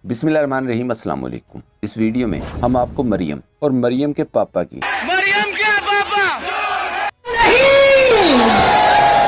बिस्मिल्लाहिर्रहमानिर्रहीम, अस्सलाम वालेकुम। इस वीडियो में हम आपको मरियम और मरियम के पापा की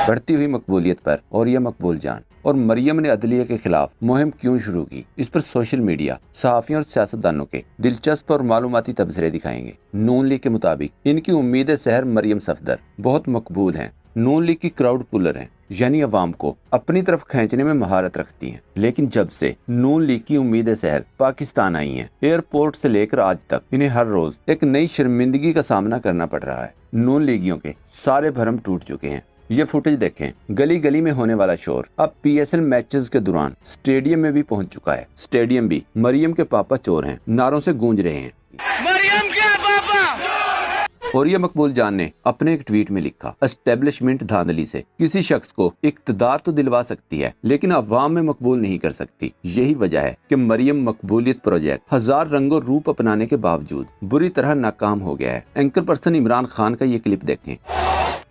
बढ़ती हुई मकबूलियत पर और यह मकबूल जान और मरियम ने अदलिया के खिलाफ मुहिम क्यों शुरू की, इस पर सोशल मीडिया, सहाफियों और सियासतदानों के दिलचस्प और मालूमाती तबसरे दिखाएंगे। नून लीग के मुताबिक इनकी उम्मीद सहर मरियम सफदर बहुत मकबूल हैं। नून लीग की क्राउड पुलर हैं, यानी अवाम को अपनी तरफ खींचने में महारत रखती हैं। लेकिन जब से नून लीग की उम्मीदें सहर पाकिस्तान आई हैं, एयरपोर्ट से लेकर आज तक इन्हें हर रोज एक नई शर्मिंदगी का सामना करना पड़ रहा है। नून लीगियों के सारे भरम टूट चुके हैं। ये फुटेज देखें, गली गली में होने वाला शोर अब PSL मैचेस के दौरान स्टेडियम में भी पहुंच चुका है। स्टेडियम भी मरियम के पापा चोर हैं नारों से गूंज रहे हैं। मरियम के पापा। और ये मकबूल जान ने अपने एक ट्वीट में लिखा, एस्टेब्लिशमेंट धांधली से किसी शख्स को इक्तदार तो दिलवा सकती है, लेकिन अवाम में मकबूल नहीं कर सकती। यही वजह है कि मरियम मकबूलियत प्रोजेक्ट हजार रंगों रूप अपनाने के बावजूद बुरी तरह नाकाम हो गया है। एंकर पर्सन इमरान खान का ये क्लिप देखें।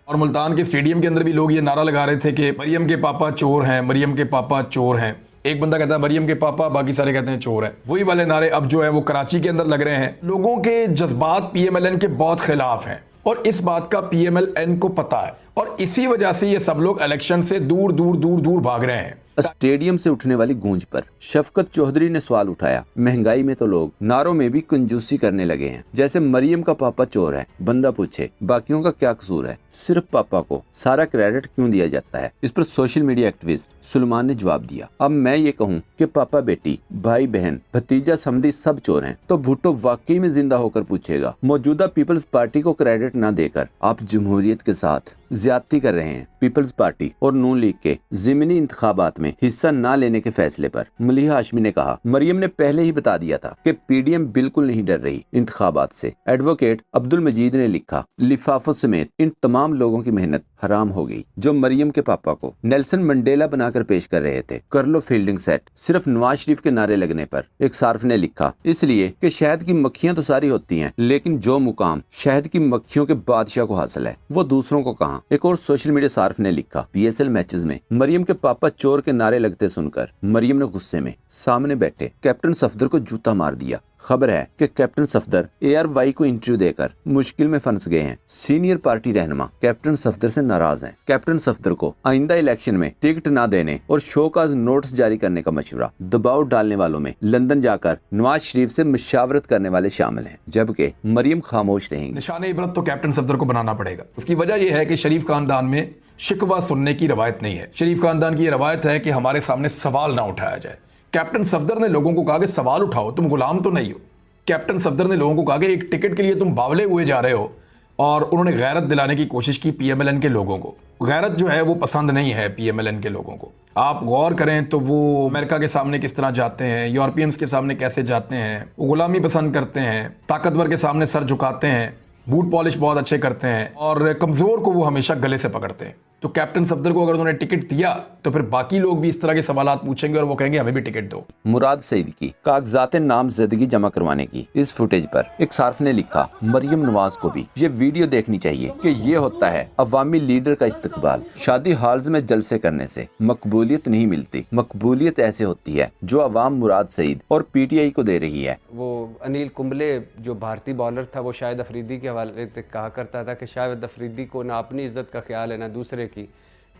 और मुल्तान के स्टेडियम के अंदर भी लोग ये नारा लगा रहे थे कि मरियम के पापा चोर हैं, मरियम के पापा चोर हैं। एक बंदा कहता है मरियम के पापा, बाकी सारे कहते हैं चोर हैं। वही वाले नारे अब जो है वो कराची के अंदर लग रहे हैं। लोगों के जज्बात PMLN के बहुत खिलाफ हैं और इस बात का PMLN को पता है और इसी वजह से ये सब लोग इलेक्शन से दूर दूर दूर दूर भाग रहे हैं। स्टेडियम से उठने वाली गूंज पर शफकत चौधरी ने सवाल उठाया, महंगाई में तो लोग नारों में भी कंजूसी करने लगे हैं, जैसे मरियम का पापा चोर है। बंदा पूछे बाकियों का क्या कसूर है, सिर्फ पापा को सारा क्रेडिट क्यों दिया जाता है। इस पर सोशल मीडिया एक्टिविस्ट सुलेमान ने जवाब दिया, अब मैं ये कहूँ कि पापा बेटी, भाई बहन, भतीजा समधी सब चोर हैं, तो भुट्टो वाकई में जिंदा होकर पूछेगा, मौजूदा पीपल्स पार्टी को क्रेडिट न देकर आप जमहूरियत के साथ ज्यादती कर रहे हैं। पीपल्स पार्टी और नून लीग के ज़िमनी इंतखाबात में हिस्सा न लेने के फैसले पर मलिहा हाशमी ने कहा, मरियम ने पहले ही बता दिया था कि PDM बिल्कुल नहीं डर रही इंतखाबात से। एडवोकेट अब्दुल मजीद ने लिखा, लिफाफों समेत इन तमाम लोगों की मेहनत हराम हो गई जो मरियम के पापा को नेल्सन मंडेला बनाकर पेश कर रहे थे। कर लो फील्डिंग सेट, सिर्फ नवाज शरीफ के नारे लगने पर। एक सार्फ ने लिखा, इसलिए कि शहद की मक्खियां तो सारी होती हैं, लेकिन जो मुकाम शहद की मक्खियों के बादशाह को हासिल है वो दूसरों को कहां। एक और सोशल मीडिया सार्फ ने लिखा, PSL मैचेस में मरियम के पापा चोर के नारे लगते सुनकर मरियम ने गुस्से में सामने बैठे कैप्टन सफदर को जूता मार दिया। खबर है कि कैप्टन सफदर ARY को इंटरव्यू देकर मुश्किल में फंस गए हैं। सीनियर पार्टी रहनुमा कैप्टन सफदर से नाराज हैं। कैप्टन सफदर को आइंदा इलेक्शन में टिकट न देने और शोकाज नोटिस जारी करने का मशवरा। दबाव डालने वालों में लंदन जाकर नवाज शरीफ से मशावरत करने वाले शामिल हैं, जबकि मरियम खामोश रहेंगी। निशाने इबरत तो कैप्टन सफदर को बनाना पड़ेगा। उसकी वजह यह है कि शरीफ खानदान में शिकवा सुनने की रवायत नहीं है। शरीफ खानदान की रवायत है कि हमारे सामने सवाल ना उठाया जाए। कैप्टन सफदर ने लोगों को कहा कि सवाल उठाओ, तुम गुलाम तो नहीं हो। कैप्टन सफदर ने लोगों को कहा कि एक टिकट के लिए तुम बावले हुए जा रहे हो, और उन्होंने गैरत दिलाने की कोशिश की PMLN के लोगों को। गैरत जो है वो पसंद नहीं है PMLN के लोगों को। आप गौर करें तो वो अमेरिका के सामने किस तरह जाते हैं, यूरोपियंस के सामने कैसे जाते हैं, वो गुलामी पसंद करते हैं, ताकतवर के सामने सर झुकाते हैं, बूट पॉलिश बहुत अच्छे करते हैं और कमज़ोर को वो हमेशा गले से पकड़ते हैं। तो कैप्टन सफदर को अगर उन्होंने टिकट दिया तो फिर बाकी लोग भी इस तरह के सवालात पूछेंगे और वो कहेंगे हमें भी टिकट दो। मुराद सईद की कागजात नामजदगी जमा करवाने की इस फुटेज पर एक सार्फ ने लिखा, मरियम नवाज को भी ये वीडियो देखनी चाहिए कि ये होता है अवामी लीडर का इस्तकबाल। शादी हॉल्स में जलसे करने से मकबूलियत नहीं मिलती, मकबूलियत ऐसे होती है जो अवाम मुराद सईद और PTI को दे रही है। वो अनिल कुंबले जो भारतीय बॉलर था, वो शाहिद अफरीदी के हवाले से कहा करता था कि शाहिद अफरीदी को ना अपनी इज्जत का ख्याल है ना दूसरे की।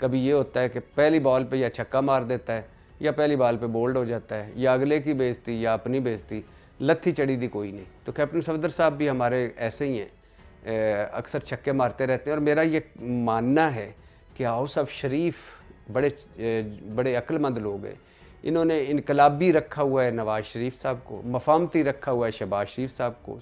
कभी ये होता है कि पहली बॉल पे या छक्का मार देता है या पहली बॉल पे बोल्ड हो जाता है, या अगले की बेइज्जती या अपनी बेइज्जती, लत्थी चढ़ी दी कोई नहीं। तो कैप्टन सफदर साहब भी हमारे ऐसे ही हैं, अक्सर छक्के मारते रहते हैं। और मेरा ये मानना है कि हाउस ऑफ शरीफ बड़े अक्लमंद लोग हैं। इन्होंने इनकलाबी रखा हुआ है नवाज शरीफ साहब को, मफामती रखा हुआ है शहबाज शरीफ साहब को,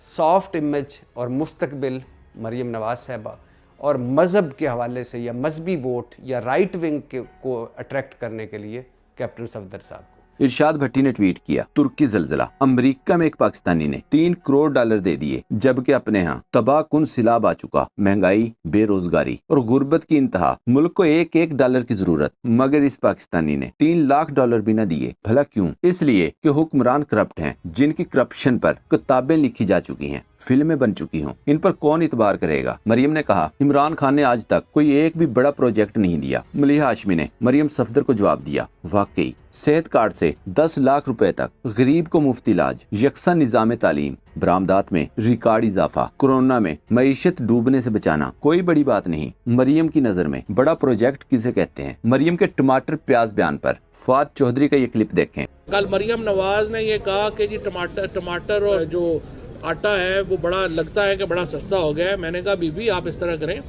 सॉफ्ट इमेज और मुस्तकबिल मरियम नवाज साहबा, और मज़हब के हवाले से या मजहबी वोट या राइट विंग को अट्रैक्ट करने के लिए कैप्टन सफदर साहब को। इरशाद भट्टी ने ट्वीट किया, तुर्की जलजिला, अमेरिका में एक पाकिस्तानी ने $3 करोड़ दे दिए, जबकि अपने यहाँ तबाहकुन सिलाब आ चुका, महंगाई, बेरोजगारी और गुर्बत की इंतहा। मुल्क को $1 डॉलर की जरूरत, मगर इस पाकिस्तानी ने $3 लाख भी न दिए। भला क्यों? इसलिए कि हुक्मरान करप्ट हैं, जिनकी करप्शन पर किताबें लिखी जा चुकी हैं, फिल्में बन चुकी हों। इन पर कौन इतबार करेगा? मरियम ने कहा, इमरान खान ने आज तक कोई एक भी बड़ा प्रोजेक्ट नहीं दिया। मलिहा हाशमी ने मरियम सफदर को जवाब दिया, वाकई सेहत कार्ड से से 10 लाख रुपए तक, गरीब को मुफ्त इलाज, यकसा निजाम तालीम, बरामदात में रिकॉर्ड इजाफा, कोरोना में मईशत डूबने से बचाना कोई बड़ी बात नहीं। मरियम की नजर में बड़ा प्रोजेक्ट किसे कहते हैं? मरियम के टमाटर प्याज बयान पर फवाद चौधरी का ये क्लिप देखें। कल मरियम नवाज ने ये कहा कि जी टमाटर और जो आटा है वो बड़ा लगता है कि बड़ा सस्ता हो गया है। मैंने कहा बीबी आप इस तरह करें,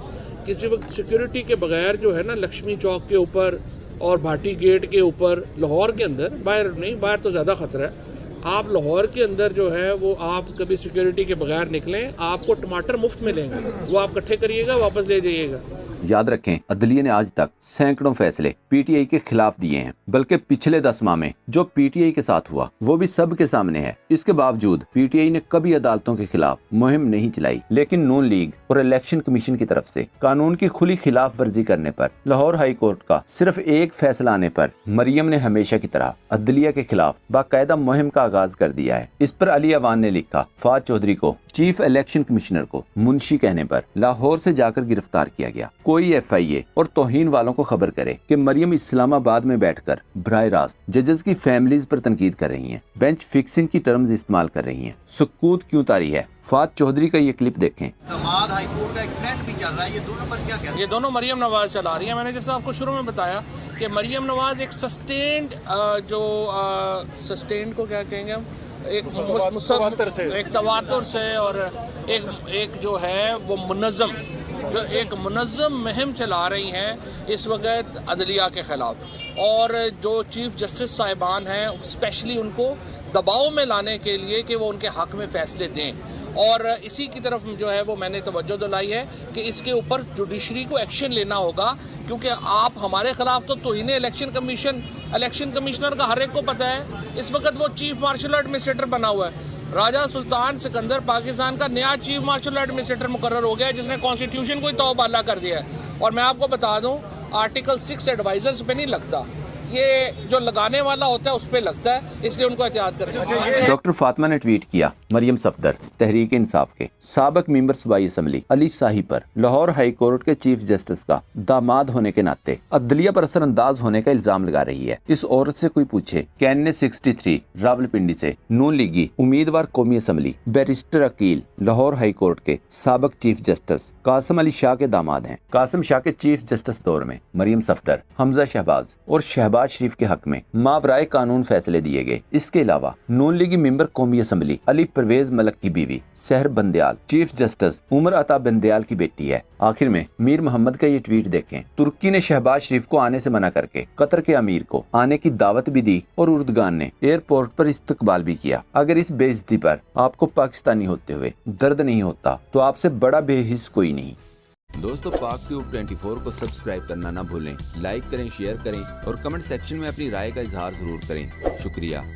किसी वक्त सिक्योरिटी के बगैर जो है ना लक्ष्मी चौक के ऊपर और भाटी गेट के ऊपर लाहौर के अंदर, बाहर नहीं, बाहर तो ज़्यादा खतरा है, आप लाहौर के अंदर जो है वो आप कभी सिक्योरिटी के बगैर निकलें, आपको टमाटर मुफ्त मिलेंगे, वो आप इकट्ठे करिएगा वापस ले जाइएगा। याद रखें, अदलिया ने आज तक सैकड़ों फैसले पीटीआई के खिलाफ दिए हैं, बल्कि पिछले 10 माह में जो पीटीआई के साथ हुआ वो भी सब के सामने है। इसके बावजूद पीटीआई ने कभी अदालतों के खिलाफ मुहिम नहीं चलाई, लेकिन नून लीग और इलेक्शन कमीशन की तरफ से कानून की खुली खिलाफ वर्जी करने पर लाहौर हाई कोर्ट का सिर्फ एक फैसला आने पर मरियम ने हमेशा की तरह अदलिया के खिलाफ बाकायदा मुहिम का आगाज कर दिया है। इस पर अली अवान ने लिखा, फवाद चौधरी को चीफ इलेक्शन कमिश्नर को मुंशी कहने पर लाहौर से जाकर गिरफ्तार किया गया। कोई एफआईए और तौहीन वालों को खबर करे कि मरियम इस्लामाबाद में बैठकर बराह रास्त जजेस की फैमिलीज पर तनकीद कर रही हैं, बेंच फिक्सिंग की टर्म्स इस्तेमाल कर रही हैं, सुकूत क्यों तारी है? फवाद चौधरी का ये क्लिप देखें। दामाद हाई कोर्ट का एक ट्रेंड भी चल रहा है, ये दोनों पर क्या कहते हैं? ये दोनों मरियम नवाज चला रही है। मैंने जैसे आपको शुरू में बताया कि मरियम नवाज एक सस्टेन्ड सस्टेन्ड को क्या कहेंगे हम, एक तवातुर से और एक जो है वो मुनज़्ज़म मुहिम चला रही हैं इस वक्त अदलिया के ख़िलाफ़, और जो चीफ जस्टिस साहिबान हैं स्पेशली उनको दबाव में लाने के लिए कि वो उनके हक़ में फ़ैसले दें, और इसी की तरफ जो है वो मैंने तवज्जो दिलाई है कि इसके ऊपर जुडिशरी को एक्शन लेना होगा, क्योंकि आप हमारे खिलाफ तो तौहीन इलेक्शन कमिश्नर का हर एक को पता है। इस वक्त वो चीफ मार्शल एडमिनिस्ट्रेटर बना हुआ है। राजा सुल्तान सिकंदर पाकिस्तान का नया चीफ मार्शल एडमिनिस्ट्रेटर मुकर्रर हो गया है, जिसने कॉन्स्टिट्यूशन को ही तौबाला कर दिया है। और मैं आपको बता दूं, आर्टिकल 6 एडवाइजर्स पे नहीं लगता, ये जो लगाने वाला होता है उस पे लगता है, इसलिए उनको एहतियात करें। डॉक्टर फातिमा ने ट्वीट किया, मरियम सफदर तहरीक इंसाफ के साबिक मेंबर सूबाई असम्बली अली शाही पर लाहौर हाई कोर्ट के चीफ जस्टिस का दामाद होने के नाते अदलिया पर असरअंदाज होने का इल्जाम लगा रही है। इस औरत से कोई पूछे कि NA 63 रावलपिंडी से नून लीगी उम्मीदवार कौमी assembly barrister Aqeel Lahore high court के साबिक चीफ जस्टिस कासिम अली शाह के दामाद हैं। कासिम शाह के चीफ जस्टिस दौर में मरियम सफदर, हमजा शहबाज और शहबाज शरीफ के हक में मावराए कानून फैसले दिए गए। इसके अलावा नून लीगी मेंबर कौमी असम्बली अली परवेज मलक की बीवी सहर बंदयाल चीफ जस्टिस उमर अता बंदयाल की बेटी है। आखिर में मीर मोहम्मद का ये ट्वीट देखें, तुर्की ने शहबाज शरीफ को आने से मना करके कतर के अमीर को आने की दावत भी दी और उर्दगान ने एयरपोर्ट पर इस्तकबाल भी किया। अगर इस बेइज्जती पर आपको पाकिस्तानी होते हुए दर्द नहीं होता तो आपसे बड़ा बेहिस कोई नहीं। दोस्तों, पाक ट्यूब 24 को सब्सक्राइब करना ना भूलें, लाइक करें, शेयर करें और कमेंट सेक्शन में अपनी राय का इजहार जरूर करें। शुक्रिया।